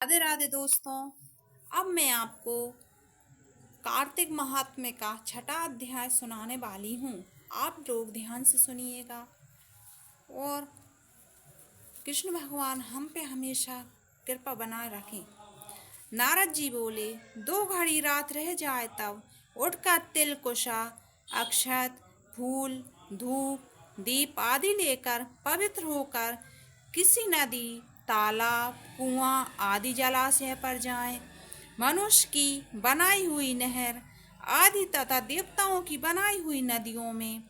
राधे राधे दोस्तों। अब मैं आपको कार्तिक महात्म्य का छठा अध्याय सुनाने वाली हूँ। आप लोग ध्यान से सुनिएगा और कृष्ण भगवान हम पे हमेशा कृपा बनाए रखें। नारद जी बोले, 2 घड़ी रात रह जाए तब उठकर तिल कुशा अक्षत फूल धूप दीप आदि लेकर पवित्र होकर किसी नदी तालाब कुआं आदि जलाशय पर जाएं। मनुष्य की बनाई हुई नहर आदि तथा देवताओं की बनाई हुई नदियों में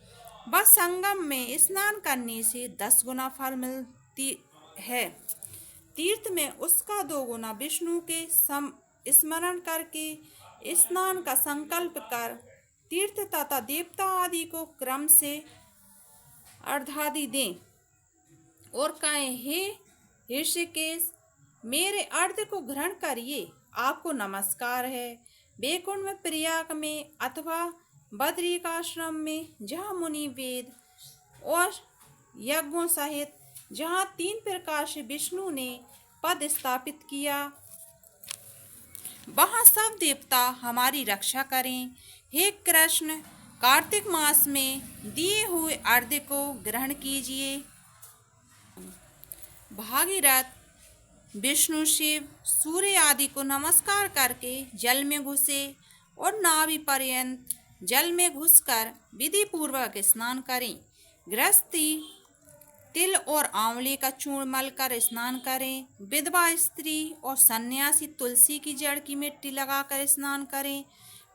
बस संगम में स्नान करने से 10 गुना फल मिलती है। तीर्थ में उसका 2 गुना विष्णु के स्मरण करके स्नान का संकल्प कर तीर्थ तथा देवता आदि को क्रम से अर्घादि दें और कहें, हे ऋषिकेश, मेरे अर्घ को ग्रहण करिए। आपको नमस्कार है। वैकुंठ में प्रयाग में अथवा बद्रिकाश्रम में जहाँ मुनि वेद और यज्ञों सहित जहाँ 3 प्रकार से विष्णु ने पद स्थापित किया, वहाँ सब देवता हमारी रक्षा करें। हे कृष्ण, कार्तिक मास में दिए हुए अर्घ्य को ग्रहण कीजिए। भागीरथ विष्णु शिव सूर्य आदि को नमस्कार करके जल में घुसे और नाभि पर्यंत जल में घुसकर विधि पूर्वक स्नान करें। गृहस्थी तिल और आंवले का चूर्ण मलकर स्नान करें। विधवा स्त्री और सन्यासी तुलसी की जड़ की मिट्टी लगाकर स्नान करें।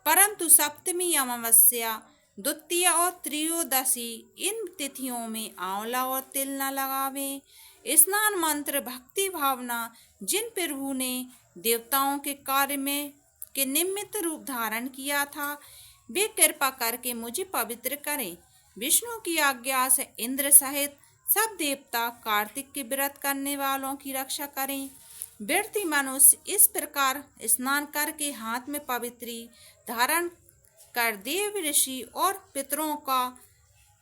परंतु सप्तमी अमावस्या द्वितीया और त्रयोदशी इन तिथियों में आंवला और तिल न लगावें। स्नान मंत्र भक्ति भावना जिन प्रभु ने देवताओं के कार्य में के निमित्त रूप धारण किया था, वे कृपा करके मुझे पवित्र करें। विष्णु की आज्ञा से इंद्र सहित सब देवता कार्तिक के व्रत करने वालों की रक्षा करें। व्रती मनुष्य इस प्रकार स्नान करके हाथ में पवित्री धारण कर देव ऋषि और पितरों का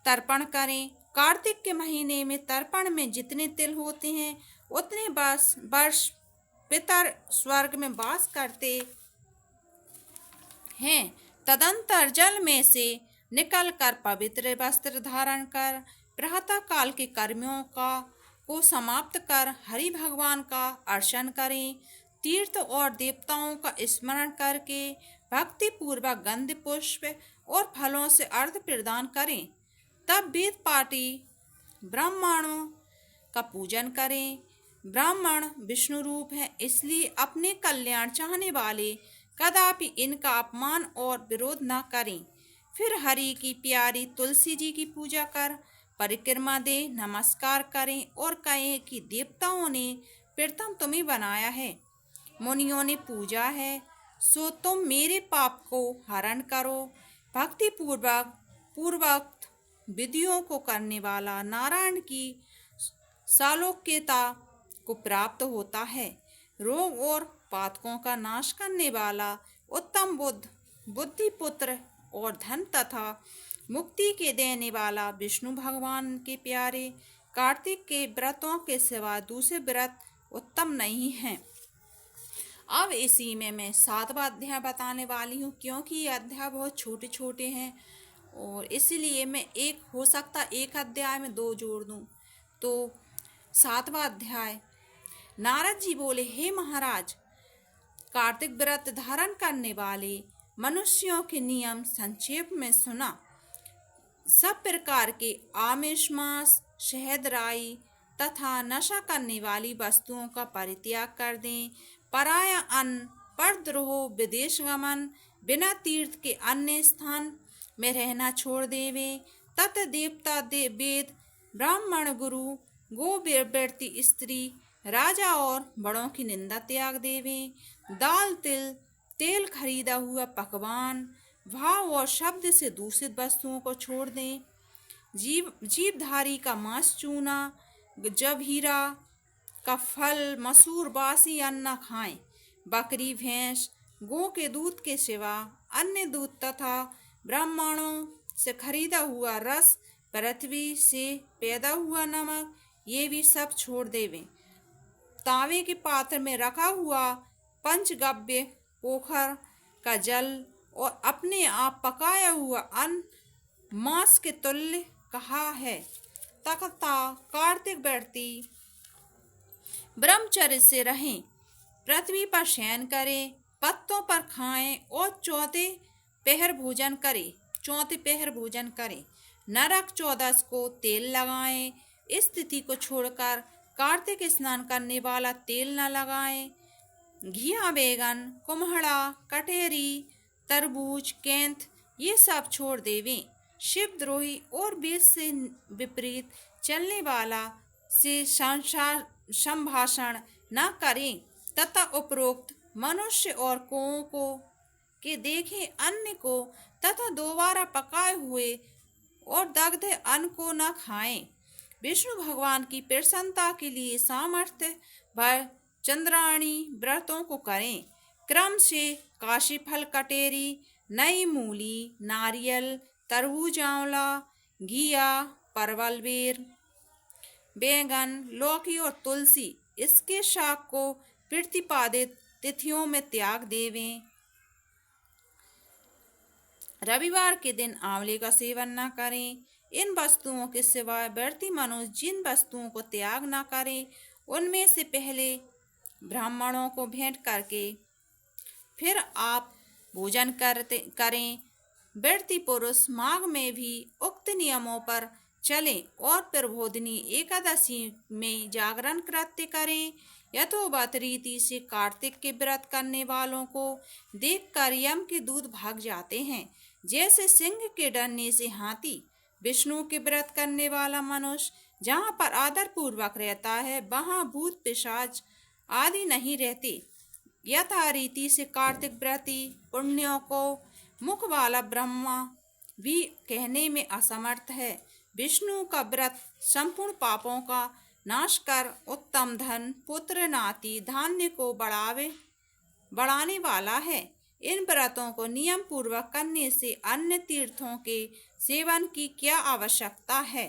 तर्पण करें। कार्तिक के महीने में तर्पण में जितने तिल होते हैं उतने वर्ष पितर स्वर्ग में वास करते हैं। तदंतर जल में से निकलकर पवित्र वस्त्र धारण कर प्रातः काल के कर्मों को समाप्त कर हरि भगवान का अर्चन करें। तीर्थ और देवताओं का स्मरण करके भक्ति पूर्वक गंध पुष्प और फलों से अर्घ्य प्रदान करें। तब वेद पाठी ब्राह्मणों का पूजन करें। ब्राह्मण विष्णु रूप है, इसलिए अपने कल्याण चाहने वाले कदापि इनका अपमान और विरोध न करें। फिर हरि की प्यारी तुलसी जी की पूजा कर परिक्रमा दे नमस्कार करें और कहें कि देवताओं ने प्रथम तुम्हें बनाया है, मुनियों ने पूजा है, सो तुम मेरे पाप को हरण करो। भक्ति पूर्वक विधियों को करने वाला नारायण की सालोक्यता को प्राप्त होता है। रोग और पातकों का नाश करने वाला उत्तम बुद्धि पुत्र और धन तथा मुक्ति के देने वाला विष्णु भगवान के प्यारे कार्तिक के व्रतों के सिवा दूसरे व्रत उत्तम नहीं हैं। अब इसी में मैं 7वां अध्याय बताने वाली हूँ, क्योंकि ये अध्याय बहुत छोटे छोटे हैं और इसलिए मैं हो सकता एक अध्याय में 2 जोड़ दूँ। तो 7वां अध्याय। नारद जी बोले, हे महाराज, कार्तिक व्रत धारण करने वाले मनुष्यों के नियम संक्षेप में सुना। सब प्रकार के आमिष मांस शहद राई तथा नशा करने वाली वस्तुओं का परित्याग कर दें। पराया अन्न परद्रोह विदेश गमन बिना तीर्थ के अन्य स्थान में रहना छोड़ देवे। तत् देवता वेद ब्राह्मण गुरु गोव्रती स्त्री राजा और बड़ों की निंदा त्याग देवे। दाल तिल तेल खरीदा हुआ पकवान भाव और शब्द से दूषित वस्तुओं को छोड़ दें। जीवधारी का मांस चूना जभीरा का फल मसूर बासी अन्न न खाएं। बकरी भैंस गौ के दूध के सिवा अन्य दूध तथा ब्राह्मणों से खरीदा हुआ रस पृथ्वी से पैदा हुआ नमक ये भी सब छोड़ देवें। तावे के पात्र में रखा हुआ पंचगव्य पोखर का जल और अपने आप पकाया हुआ अन्न मांस के तुल्य कहा है तथा कार्तिक व्रती ब्रह्मचर्य से रहें, पृथ्वी पर शयन करें, पत्तों पर खाएं और चौथे पहर भोजन करें। नरक चौदस को तेल लगाएं। इस तिथि को छोड़कर कार्तिक स्नान करने वाला तेल न लगाएं। घिया बैगन, कुम्हड़ा, कटेरी, तरबूज, केंत ये सब छोड़ देवें। शिवद्रोही और वेद से विपरीत चलने वाला से संभाषण न करें तथा उपरोक्त मनुष्य और कौओं को के देखे अन्न को तथा दोबारा पकाए हुए और दग्ध अन्न को न खाएं। विष्णु भगवान की प्रसन्नता के लिए सामर्थ्य भर चंद्राणी व्रतों को करें। क्रम से काशी फल, कटेरी, नई मूली, नारियल, तरबूज, आंवला, घिया, परवल, बेर, बैंगन, लौकी और तुलसी इसके शाक को प्रतिपादित तिथियों में त्याग देवें। रविवार के दिन आंवले का सेवन न करें। इन वस्तुओं के सिवाय व्रती मनुष्य जिन वस्तुओं को त्याग न करें उनमें से पहले ब्राह्मणों को भेंट करके फिर आप भोजन करें। व्रती पुरुष माघ में भी उक्त नियमों पर चलें और प्रबोधिनी एकादशी में जागरण कृत्य करें। यथोवत रीति से कार्तिक के व्रत करने वालों को देखकर यम के दूत भाग जाते हैं, जैसे सिंह के डरने से हाथी। विष्णु के व्रत करने वाला मनुष्य जहाँ पर आदर पूर्वक रहता है वहाँ भूत पिशाच आदि नहीं रहते। यथा रीति से कार्तिक व्रती पुण्यों को मुख वाला ब्रह्मा भी कहने में असमर्थ है। विष्णु का व्रत संपूर्ण पापों का नाश कर उत्तम धन, पुत्र, नाती, धान्य को बढ़ाने वाला है। इन व्रतों को नियम पूर्वक करने से अन्य तीर्थों के सेवन की क्या आवश्यकता है।